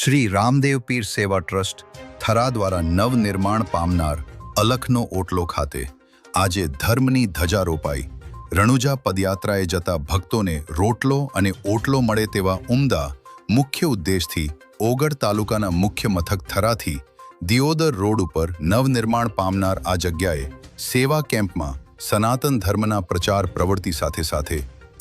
શ્રી રામદેવ પીર સેવા ટ્રસ્ટ થરા દ્વારા નવનિર્માણ પામનાર અલખનો ઓટલો ખાતે આજે ધર્મની ધજા રોપાઈ રણુજા પદયાત્રાએ જતા ભક્તોને રોટલો અને ઓટલો મળે તેવા ઉમદા મુખ્ય ઉદ્દેશથી ઓગળ તાલુકાના મુખ્ય મથક થરાથી દિયોદર રોડ ઉપર નવનિર્માણ પામનાર આ જગ્યાએ સેવા કેમ્પમાં સનાતન ધર્મના પ્રચાર પ્રવૃત્તિ સાથે સાથે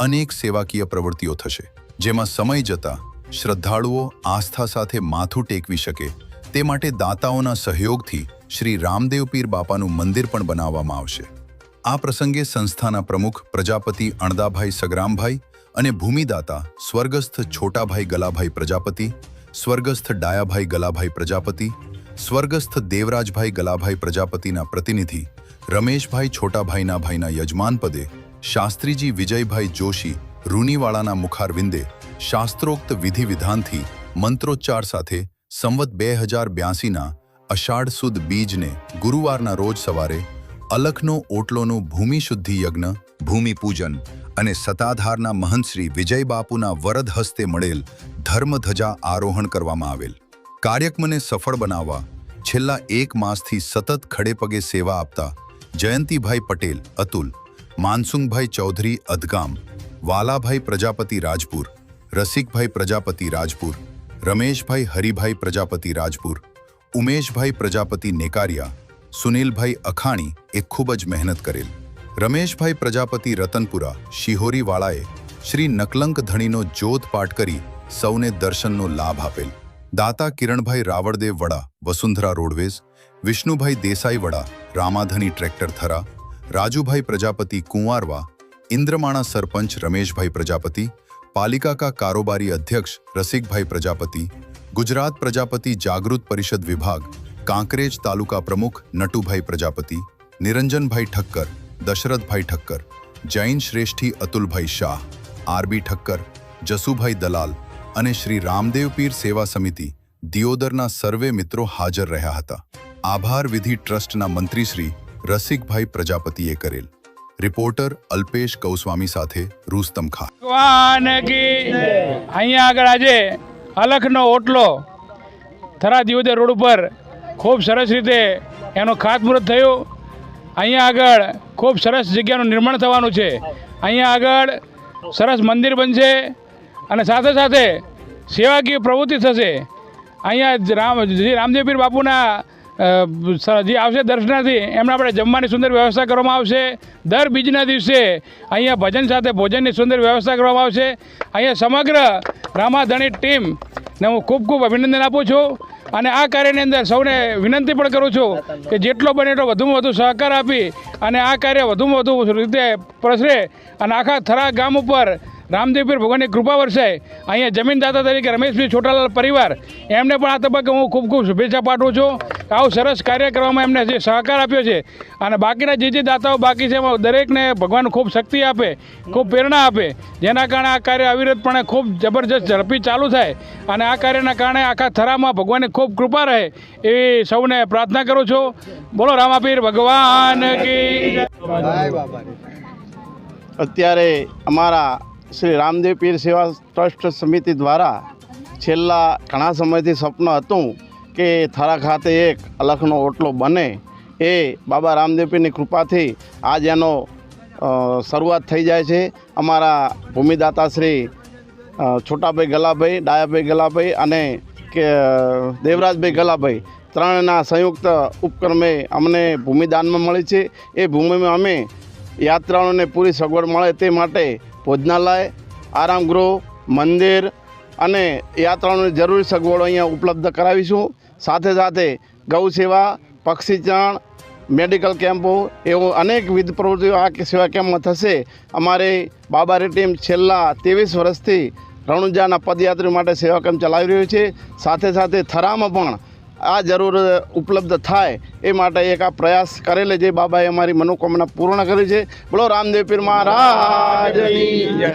અનેક સેવાકીય પ્રવૃત્તિઓ થશે, જેમાં સમય જતા શ્રદ્ધાળુઓ આસ્થા સાથે માથું ટેકવી શકે તે માટે દાતાઓના સહયોગથી શ્રી રામદેવ પીર બાપાનું મંદિર પણ બનાવવામાં આવશે। આ પ્રસંગે સંસ્થાના પ્રમુખ પ્રજાપતિ અણદાભાઈ સગરામભાઈ અને ભૂમિદાતા સ્વર્ગસ્થ છોટાભાઈ ગલાભાઈ પ્રજાપતિ, સ્વર્ગસ્થ ડાયાભાઈ ગલાભાઈ પ્રજાપતિ, સ્વર્ગસ્થ દેવરાજભાઈ ગલાભાઈ પ્રજાપતિના પ્રતિનિધિ રમેશભાઈ છોટાભાઈના ભાઈના યજમાન પદે શાસ્ત્રીજી વિજયભાઈ જોશી રૂનીવાળાના મુખારવિંદે શાસ્ત્રોક્ત વિધિ વિધાનથી મંત્રોચ્ચાર સાથે સંવત 2082ના અષાઢ સુદ બીજને ગુરુવારના રોજ સવારે અલખનો ઓટલોનું ભૂમિ શુદ્ધિ યજ્ઞ, ભૂમિ પૂજન અને સતાધારના મહંત શ્રી વિજય બાપુના વરદ હસ્તે મળેલ ધર્મધજા આરોહણ કરવામાં આવેલ। કાર્યક્રમને સફળ બનાવવા છેલ્લા 1 માસથી સતત ખડે પગે સેવા આપતા જયંતિભાઈ પટેલ અતુલ, માનસુંગભાઈ ચૌધરી અધગામ, વાલાભાઈ પ્રજાપતિ રાજપુર, રસિકભાઈ પ્રજાપતિ રાજપુર, રમેશભાઈ હરિભાઈ પ્રજાપતિ રાજપુર, ઉમેશભાઈ પ્રજાપતિ નેકારિયા, સુનિલભાઈ અખાણી એ ખૂબ જ મહેનત કરેલ। રમેશભાઈ પ્રજાપતિ રતનપુરા શિહોરીવાળાએ શ્રી નકલંક ધણીનો જોત પાઠ કરી સૌને દર્શનનો લાભ આપેલ। દાતા કિરણભાઈ રાવળદેવ વડા વસુંધરા રોડવેઝ, વિષ્ણુભાઈ દેસાઈ વડા રામાધની ટ્રેક્ટર થરા, રાજુભાઈ પ્રજાપતિ કુંવારવા, ઇન્દ્રમાણા સરપંચ રમેશભાઈ પ્રજાપતિ, પાલિકા કા કારોબારી અધ્યક્ષ રસિકભાઈ પ્રજાપતિ, ગુજરાત પ્રજાપતિ જાગૃત પરિષદ વિભાગ કાંકરેજ તાલુકા પ્રમુખ નટુભાઈ પ્રજાપતિ, નિરંજનભાઈ ઠક્કર, દશરથભાઈ ઠક્કર, જૈન શ્રેષ્ઠી અતુલભાઈ શાહ, આરબી ઠક્કર, જસુભાઈ દલાલ અને શ્રી રામદેવ પીર સેવા સમિતિ દિયોદરના સર્વે મિત્રો હાજર રહ્યા હતા। આભાર વિધિ ટ્રસ્ટના મંત્રી શ્રી રસિકભાઈ પ્રજાપતિએ કરેલ। રિપોર્ટર અલ્પેશ ગૌસ્વામી સાથે રૂસ્તમ ખાન। ભગવાન કી અહીંયા આગળ આજે અલખનો ઓટલો થરા દિયોદર રોડ ઉપર ખૂબ સરસ રીતે એનો ખાતમુહૂર્ત થયું। અહીંયા આગળ ખૂબ સરસ જગ્યાનું નિર્માણ થવાનું છે। અહીંયા આગળ સરસ મંદિર બનશે અને સાથે સાથે સેવાકીય પ્રવૃત્તિ થશે। અહીંયા રામદેવ પીર બાપુના જે આવશે દર્શનાર્થી એમને આપણે જમવાની સુંદર વ્યવસ્થા કરવામાં આવશે। દર બીજના દિવસે અહીંયા ભજન સાથે ભોજનની સુંદર વ્યવસ્થા કરવામાં આવશે। અહીંયા સમગ્ર રામાધણી ટીમને હું ખૂબ ખૂબ અભિનંદન આપું છું અને આ કાર્યની અંદર સૌને વિનંતી પણ કરું છું કે જેટલો બને એટલો વધુમાં વધુ સહકાર આપી અને આ કાર્ય વધુમાં વધુ રીતે પ્રસરે અને આખા થરા ગામ ઉપર રામદેવ પીર ભગવાનની કૃપા વરસાય। અહીંયા જમીનદાતા તરીકે રમેશભાઈ છોટાલાલ પરિવાર એમને પણ આ તબક્કે હું ખૂબ ખૂબ શુભેચ્છા પાઠવું છું। આવું સરસ કાર્ય કરવામાં એમને જે સહકાર આપ્યો છે અને બાકીના જે દાતાઓ બાકી છે એમાં દરેકને ભગવાન ખૂબ શક્તિ આપે, ખૂબ પ્રેરણા આપે, જેના કારણે આ કાર્ય અવિરતપણે ખૂબ જબરજસ્ત ઝડપી ચાલુ થાય અને આ કાર્યના કારણે આખા થરામાં ભગવાનની ખૂબ કૃપા રહે એવી સૌને પ્રાર્થના કરું છું। બોલો રામાપીર ભગવાન કી જય। અત્યારે અમારા શ્રી રામદેવ પીર સેવા ટ્રસ્ટ સમિતિ દ્વારા છેલ્લા ઘણા સમયથી સપનું હતું કે થરા ખાતે એક અલખનો ઓટલો બને। એ બાબા રામદેવ પીરની કૃપાથી આજ એનો શરૂઆત થઈ જાય છે। અમારા ભૂમિદાતા શ્રી છોટાભાઈ ગલાભાઈ, ડાયાભાઈ ગલાભાઈ અને દેવરાજભાઈ ગલાભાઈ ત્રણના સંયુક્ત ઉપક્રમે અમને ભૂમિદાનમાં મળી છે। એ ભૂમિમાં અમે યાત્રાળુઓને પૂરી સગવડ મળે તે માટે ભોજનાલય, આરામગૃહ, મંદિર અને યાત્રાઓની જરૂરી સગવડો અહીંયા ઉપલબ્ધ કરાવીશું। સાથે સાથે ગૌ સેવા, પક્ષીચારણ, મેડિકલ કેમ્પો એવું અનેકવિધ પ્રવૃત્તિઓ આ સેવા કેમ્પમાં થશે। અમારી બાબારી ટીમ છેલ્લા 23 વર્ષથી રણુજાના પદયાત્રીઓ માટે સેવા કેમ્પ ચલાવી રહ્યું છે। સાથે સાથે થરામાં પણ આ જરૂર ઉપલબ્ધ થાય એ માટે એક આ પ્રયાસ કરેલે જે બાબાએ અમારી મનોકામના પૂર્ણ કરી છે। બોલો રામદેવ પીર મહારાજની જય।